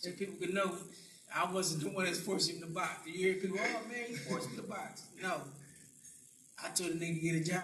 so people could know I wasn't the one that's forcing him to box. You hear people, oh man, he forced me to box. No, I told the nigga to get a job.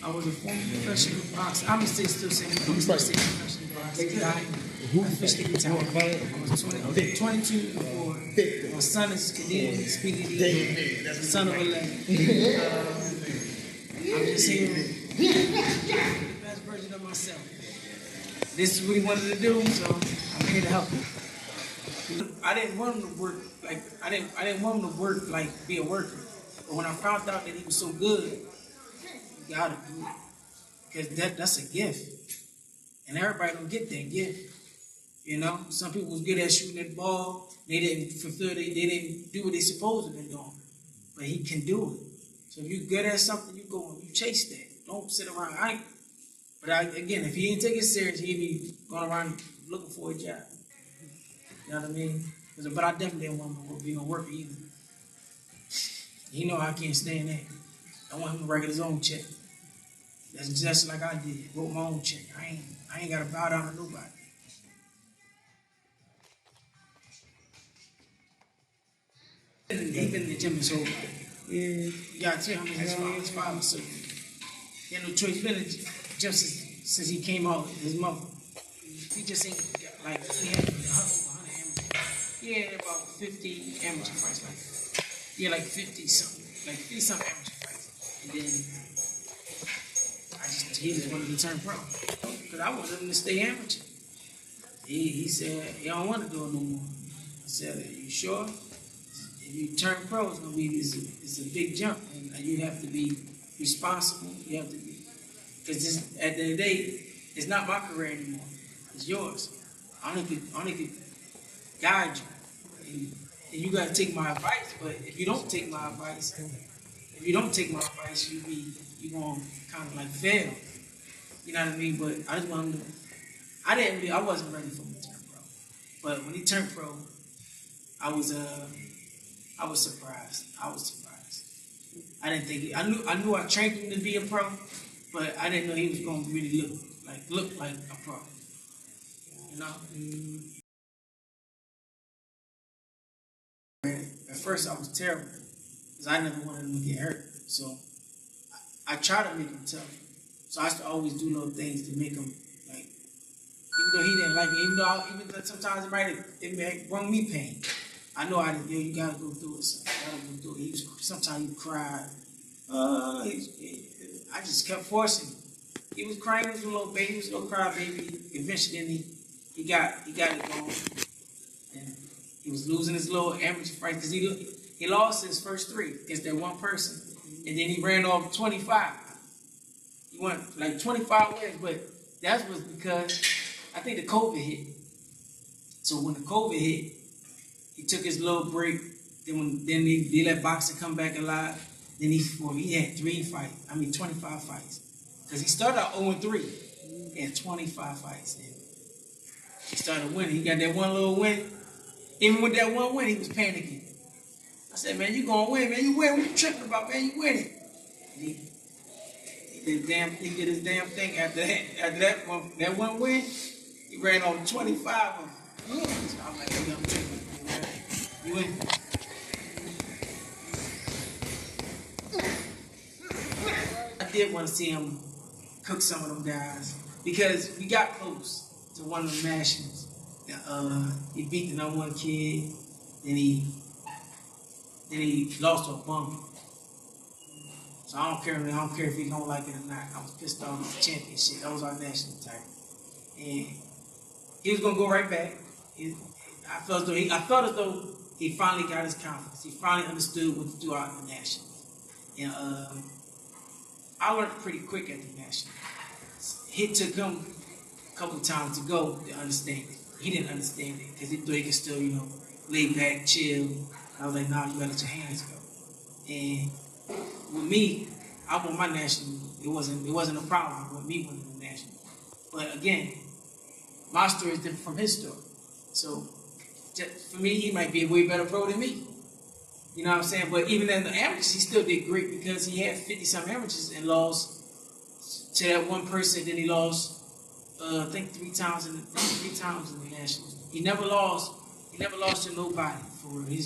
I was a former professional boxer. I'm still saying professional boxer. I officially retired. I was 22 before. My son is Kadeen Speedy Deen Hunter, son of a legend. I'm just saying the best version of myself. This is what he wanted to do, so I'm here to help him. I didn't want him to work like I didn't want him to work like be a worker. But when I found out that he was so good, you gotta do it. Because that's a gift. And everybody don't get that gift. You know, some people was good at shooting that ball. They didn't fulfill, they didn't do what they supposed to be doing. But he can do it. So if you're good at something, you go and you chase that. Don't sit around. Again, if he didn't take it serious, he'd be going around looking for a job. You know what I mean? But I definitely didn't want him to be no worker either. He know I can't stand that. I want him to write his own check. That's just like I did. Wrote my own check. I ain't got to bow down to nobody. He been in the gym his whole life. Yeah. You gotta tell him his father. So he had no choice. He's been in the gym since he came out with his mother. He just ain't like he had over 100 amateurs. He had about 50 amateur fights. He had like 50 something amateur fights. And then he just wanted to turn pro. Because I wanted him to stay amateur. He said, he don't want to do it no more. I said, are you sure? If you turn pro, it's a big jump. And you have to be responsible. You have to be, because at the end of the day, it's not my career anymore. It's yours. I only could guide you. And you got to take my advice, but if you don't take my advice, you're going to kind of like fail. You know what I mean? But I just wanted to, I wasn't ready for him to turn pro. But when he turned pro, I was surprised. I didn't think I knew I trained him to be a pro, but I didn't know he was going to really look like a pro. You know? At first I was terrible because I never wanted him to get hurt. So I try to make him tough. So I used to always do little things to make him like, even though he didn't like it, even though sometimes it may bring me pain. I know you gotta go through it. So I gotta go through it. Sometimes he cried. I just kept forcing him. He was crying. He was a little baby. He was a little cry baby. Eventually, then he got it going. And he was losing his little amateur fight because he lost his first 3 against that one person, and then he ran off 25. He went like 25 wins, but that was because I think the COVID hit. So when the COVID hit, he took his little break. Then they let boxing come back alive. Then he had 25 fights. Because he started out 0-3. He had 25 fights. And he started winning. He got that one little win. Even with that one win, he was panicking. I said, man, you gonna win, man. You win. What you tripping about, man? You winning. He did his damn thing after that one win. He ran on 25 of them. So I'm like, I'm tripping. You win. I did want to see him cook some of them guys because we got close to one of the nationals. He beat the #1 kid, then he lost to a bum. So I don't care if he don't like it or not. I was pissed off at the championship. That was our national title, and he was gonna go right back. I felt as though he finally got his confidence. He finally understood what to do out in the national. And I learned pretty quick at the national. It took him a couple of times to go to understand it. He didn't understand it because he thought he could still, lay back, chill. I was like, nah, you gotta let your hands go. And with me, I won my national. It wasn't a problem with me winning the national. But again, my story is different from his story. So for me, he might be a way better pro than me. You know what I'm saying? But even in the amateurs, he still did great because he had 50-some amateurs and lost to that one person. Then he lost, I think, three times in the nationals. He never lost. He never lost to nobody for real.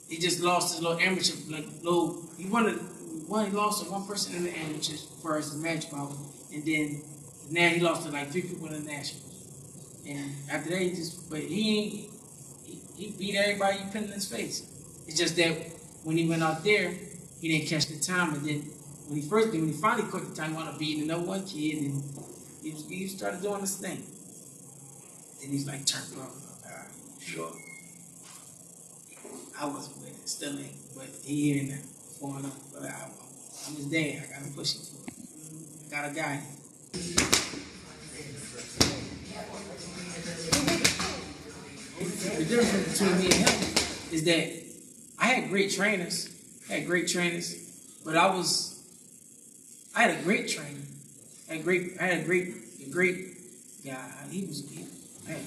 He just lost his little amateur, like low. He lost to one person in the amateurs first, the match power, and then now he lost to like 3 people in the nationals. And after that, he beat everybody you put in his face. It's just that when he went out there, he didn't catch the time, and then when he finally caught the time, he wound up beating another one kid, and he started doing this thing. Then he's like turned off. Sure. I wasn't with it, still ain't, but he here now, 4-0. But I'm his dad. I gotta push him for it. I got a guy. The difference between me and him is that I had great trainers. But I had a great trainer. I had a great guy. I had a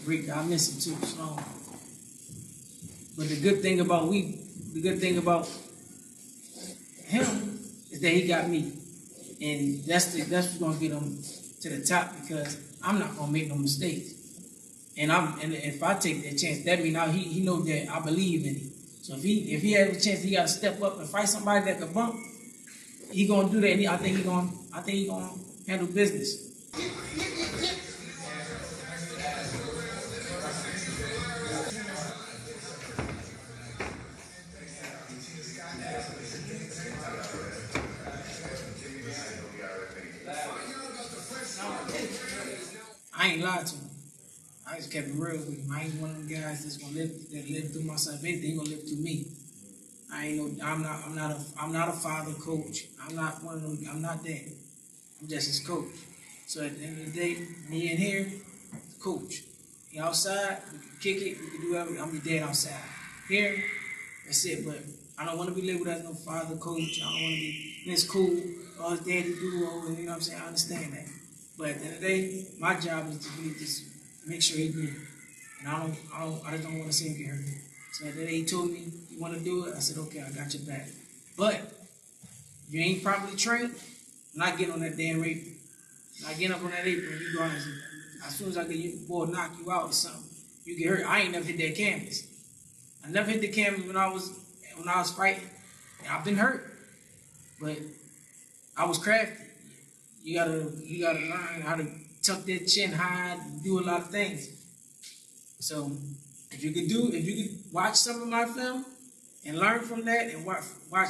great guy. I miss him too. So, but the good thing about him is that he got me, and that's what's gonna get him to the top because I'm not gonna make no mistakes. And if I take that chance, that means he knows that I believe in him. So if he has a chance, he got to step up and fight somebody that can bump. He gonna do that. And I think he gonna handle business. I ain't lied to him. I just kept it real with him. I ain't one of them guys that's gonna live through myself. If anything, gonna live through me. I'm not a father coach. I'm not one of them. I'm not that. I'm just his coach. So at the end of the day, me in here, coach. He outside, we can kick it, we can do everything. I'm your dad outside. Here, that's it. But I don't want to be labeled as no father coach. I don't want to be. And it's cool. Oh, his daddy do. You know what I'm saying? I understand that. But at the end of the day, my job is to really just make sure he's good. And I just don't want to see him get hurt. So at the day he told me, you want to do it? I said, okay, I got your back. But if you ain't properly trained, I'm not getting on that damn apron. Not getting up on that apron, you go as soon as I get you, boy, knock you out or something, you get hurt. I ain't never hit that canvas. I never hit the canvas when I was fighting. And I've been hurt. But I was crafty. You gotta learn how to tuck that chin high, do a lot of things. So if you could watch some of my film and learn from that and watch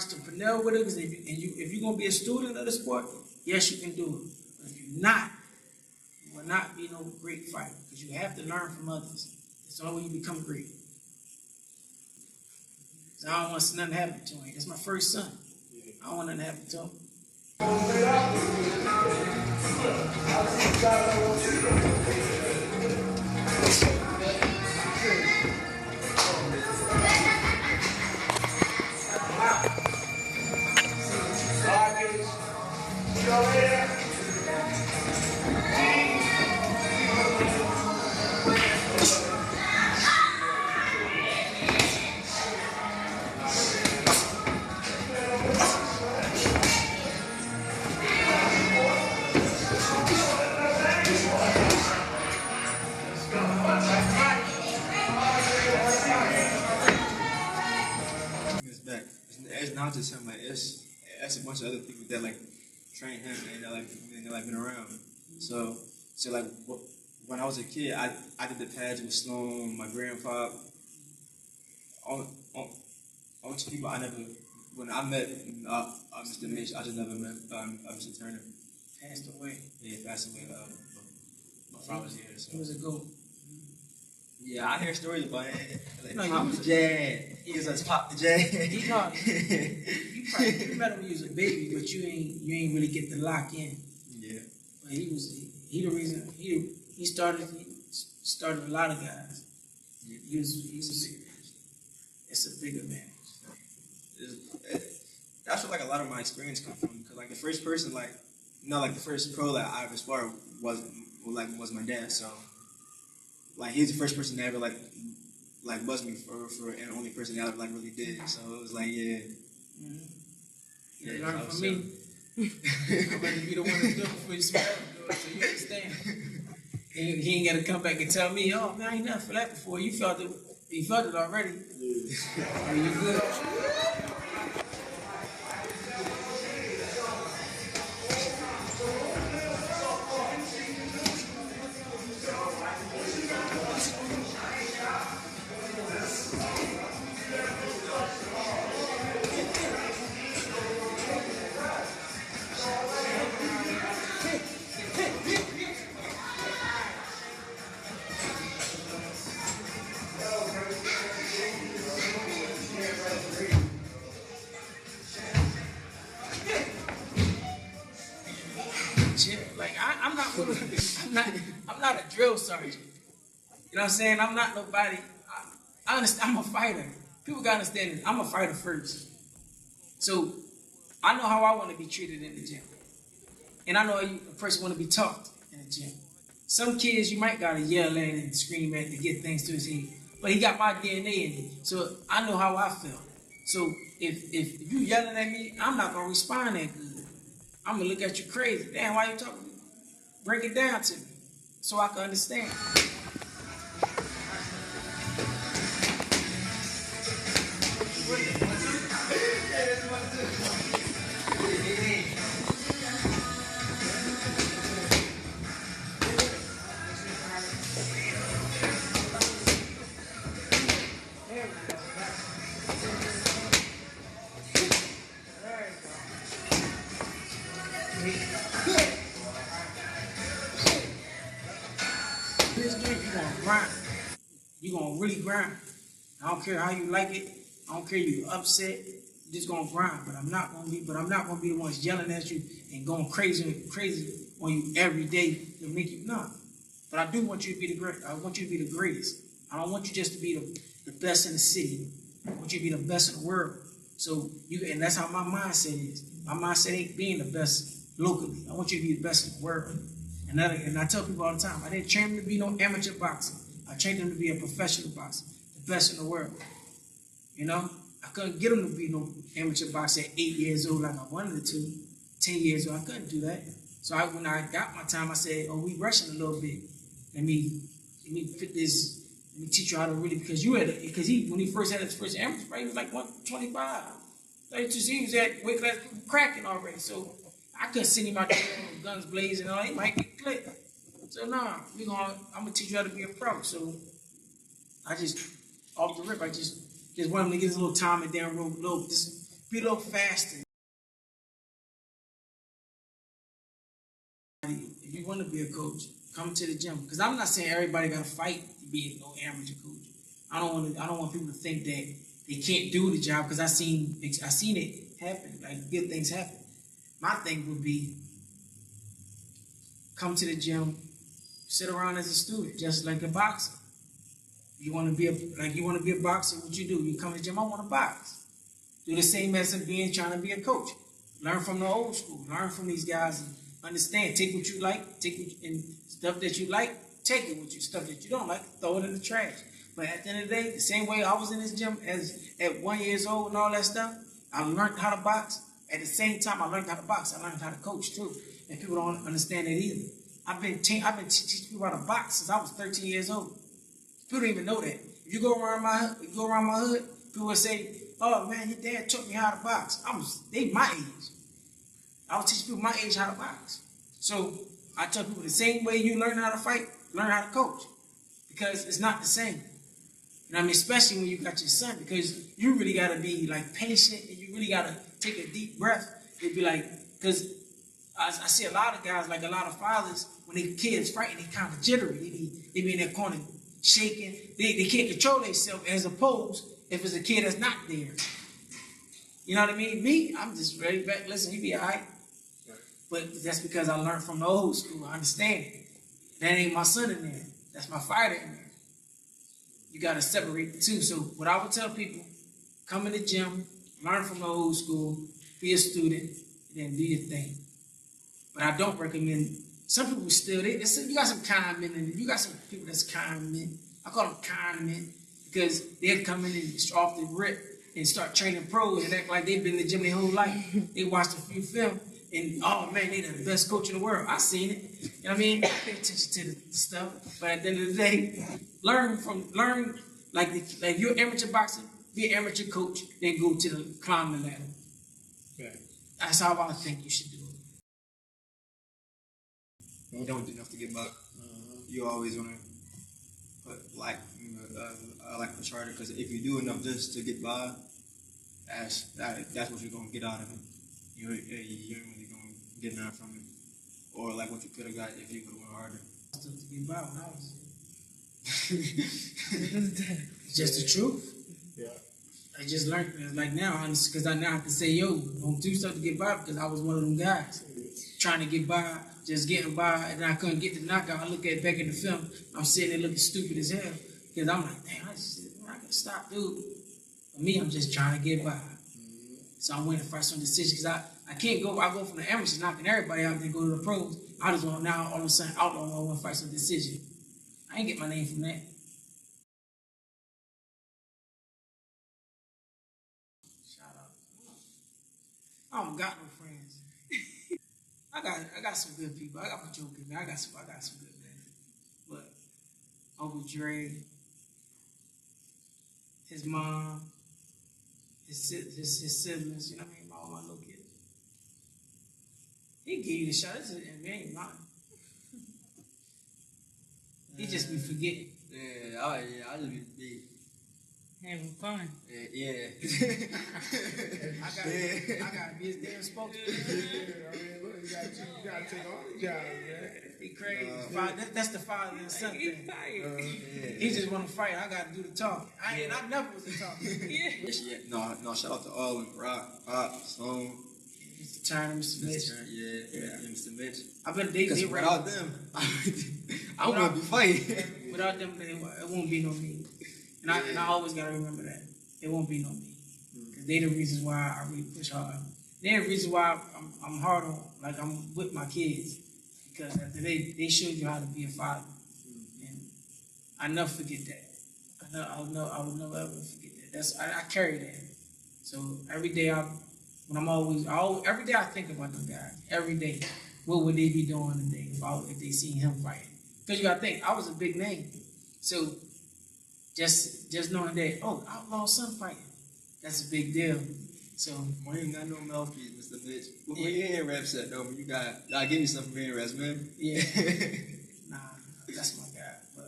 the Pernell with it, because if you're gonna be a student of the sport, yes, you can do it. But if you're not, you will not be no great fighter because you have to learn from others. That's the only way you become great. So I don't want to see nothing happen to him. That's my first son. I don't want nothing to happen to him. It's not just him, like it's a bunch of other people that like train him and they're been around. So like when I was a kid, I did the pads with Sloan, my grandpa. All two people I never. When I met Mr. Mitch, I just never met Mr. Turner. Passed away. Yeah, passed away. My father was here. So. He was a goat. Yeah, I hear stories about it. Like, No, Pop the J. He was like Pop the J. He called you met him when he was a baby, but you ain't really get the lock in. Yeah. But he the reason he started a lot of guys. He was it's a big advantage. That's where like a lot of my experience come from. Because like the first person the first pro that I ever sparred was my dad. So like he's the first person to ever like like bust me for and the only person that I like really did. So it was like, yeah. Mm-hmm. Yeah, You learn from me. I'm ready to be the one to do it before you smell it, so you understand. He ain't got to come back and tell me, oh man, I ain't never felt that before. You felt it already. Yeah. Are you good? Like I'm not a drill sergeant. You know what I'm saying? I'm not nobody. I understand. I'm a fighter. People gotta understand this. I'm a fighter first. So I know how I want to be treated in the gym, and I know how a person want to be talked in the gym. Some kids you might gotta yell at and scream at to get things to his head, but he got my DNA in it, so I know how I feel. So if you yelling at me, I'm not gonna respond that good. I'm gonna look at you crazy. Damn, why you talking? Break it down to me so I can understand. This game, you're gonna grind. You're gonna really grind. I don't care how you like it. I don't care if you're upset. You're just gonna grind. But I'm not gonna be the ones yelling at you and going crazy on you every day to make you not. But I do want you to be the great. I want you to be the greatest. I don't want you just to be the best in the city. I want you to be the best in the world. So and that's how my mindset is. My mindset ain't being the best locally. I want you to be the best in the world. And I tell people all the time, I didn't train them to be no amateur boxer. I trained them to be a professional boxer, the best in the world. You know, I couldn't get them to be no amateur boxer at 8 years old like I wanted to. 10 years old, I couldn't do that. So when I got my time, I said, "Oh, we rushing a little bit. Let me fit this. Let me teach you how to really." Because when he first had his first amateur fight, he was like 125. 32, he was at weight class cracking already. So I couldn't send him out there with guns blazing and all. He might get clipped. So I'm gonna teach you how to be a pro. So I just off the rip, I just want him to get his little time and down road, just be a little faster. If you want to be a coach, come to the gym. Because I'm not saying everybody got to fight to be no amateur coach. I don't want people to think that they can't do the job because I seen it happen. Like good things happen. My thing would be come to the gym, sit around as a student, just like a boxer. You want to be a boxer. What you do? You come to the gym. I want to box. Do the same as trying to be a coach. Learn from the old school. Learn from these guys and understand. Take what you like. And stuff that you like. Take it with you. Stuff that you don't like, throw it in the trash. But at the end of the day, the same way I was in this gym as at 1 year old and all that stuff, I learned how to box. At the same time, I learned how to box. I learned how to coach too. And people don't understand that either. I've been teaching people how to box since I was 13 years old. People don't even know that. If you go around my hood, people will say, "Oh man, your dad taught me how to box." They my age. I was teaching people my age how to box. So I tell people the same way you learn how to fight, learn how to coach. Because it's not the same. You know what I mean? Especially when you got your son, because you really gotta be like patient and you really gotta take a deep breath. It'd be like, because I see a lot of guys, like a lot of fathers, when their kids fighting, they kind of jittery. They be in their corner shaking. They can't control themselves, as opposed if it's a kid that's not there. You know what I mean? Me, I'm just ready back. Listen, you be all right. But that's because I learned from the old school. I understand it. That ain't my son in there. That's my fighter in there. You got to separate the two. So what I would tell people, come in the gym, learn from the old school, be a student, and then do your thing. But I don't recommend, some people still, you got some kind men, and you got some people that's kind men. I call them kind men. because they'll come in and off the rip and start training pros and act like they've been in the gym their whole life. They watched a few films and, oh man, they the best coach in the world. I seen it. You know what I mean? I pay attention to the stuff. But at the end of the day, learn like you're an amateur boxer, be an amateur coach, then go to the climbing ladder. Okay. That's how I think you should do it. You don't do enough to get by. You always want to put like push harder, because if you do enough just to get by, that's what you're gonna get out of it. You ain't really gonna get nothing from it, or like what you could have got if you would have went harder. Stuff to get by when I was. It's just the truth. Yeah. I just learned like now, because I now have to say, yo, don't do stuff to get by, because I was one of them guys trying to get by, just getting by, and I couldn't get the knockout. I look at it back in the film, I'm sitting there looking stupid as hell, because I'm like, damn, I can stop, dude. For me, I'm just trying to get by. So I went to fight some decisions, because I can't go. I go from the amateurs knocking everybody out, then go to the pros. I just want now all of a sudden Outlaw I want to fight some decision. I ain't get my name from that. Shout out. I don't got no friends. I got some good people. I got my jokers. I got some good men. But Uncle Dre, his mom, his siblings, you know what I mean? All my little kids. He give you the shot. And it ain't mine. He just be forgetting. Yeah, I just be having fun. yeah. I gotta be his damn spokesman. You gotta take all the jobs, man. He crazy. That's the father and son He's thing. tired. He just want to fight. I gotta do the talking. I never was the talking. Yeah. No, shout out to all of them. Rock, Stone. Mr. Turner, Mr. Mitch. Yeah, Mr. Mitch. I bet they Because without them, I wouldn't be fighting. Without them, it won't be no me. And I always gotta remember that. It won't be no me. Because they the reasons why I really push hard. They're the reason why I'm hard on, like I'm with my kids. Because after they showed you how to be a father. And I never forget that. I will never ever forget that. I carry that. So every day every day I think about them guys. Every day. What would they be doing today if they seen him fighting? Because you gotta think, I was a big name. So just knowing that, oh, Outlaw son fighting, that's a big deal. So We ain't got no mouthpiece, Mr. Mitch. Where you in rap set though? You gotta give me something from raps, man. yeah, nah, that's my guy. But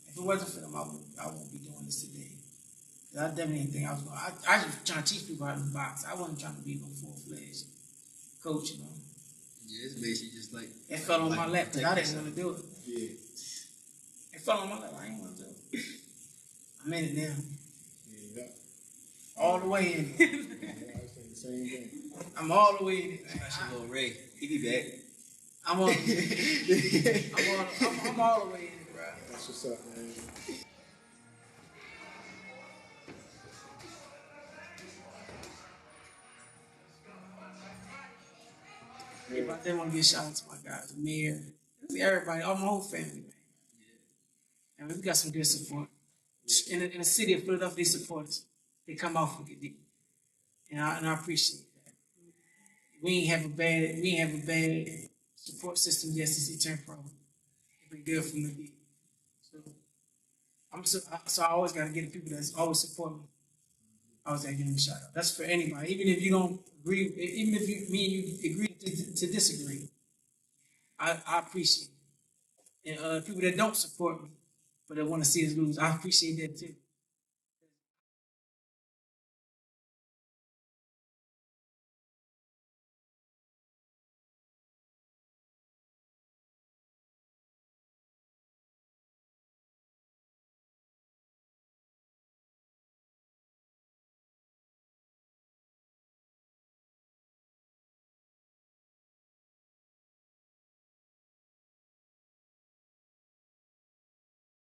if it wasn't for them, I won't be doing this today. I definitely didn't think I was going. I just trying to teach people how to box. I wasn't trying to be no full-fledged coach, you know. Yeah, it's basically just like It fell on my lap because I didn't want to do it. Yeah. It fell on my lap. I ain't want to do it. I'm in it now. Yeah. All the way in it. I was thinking the same thing. I'm all the way in it. that's your little Ray. He be back. I'm all the way in it, bro. That's what's up, man. If I didn't want to get shout out to my guys, the mayor, everybody, all my whole family, man. And we got some good support. In the city of Philadelphia, they support us. They come out for it. And I appreciate that. We ain't have a bad support system yet since he turned pro. It's been good from the beginning. So I always gotta get the people that's always support me. I always gotta give them a shout out. That's for anybody. Even if you don't agree, even if me and you agree to disagree, I appreciate it. And people that don't support me, but they want to see us lose, I appreciate that too.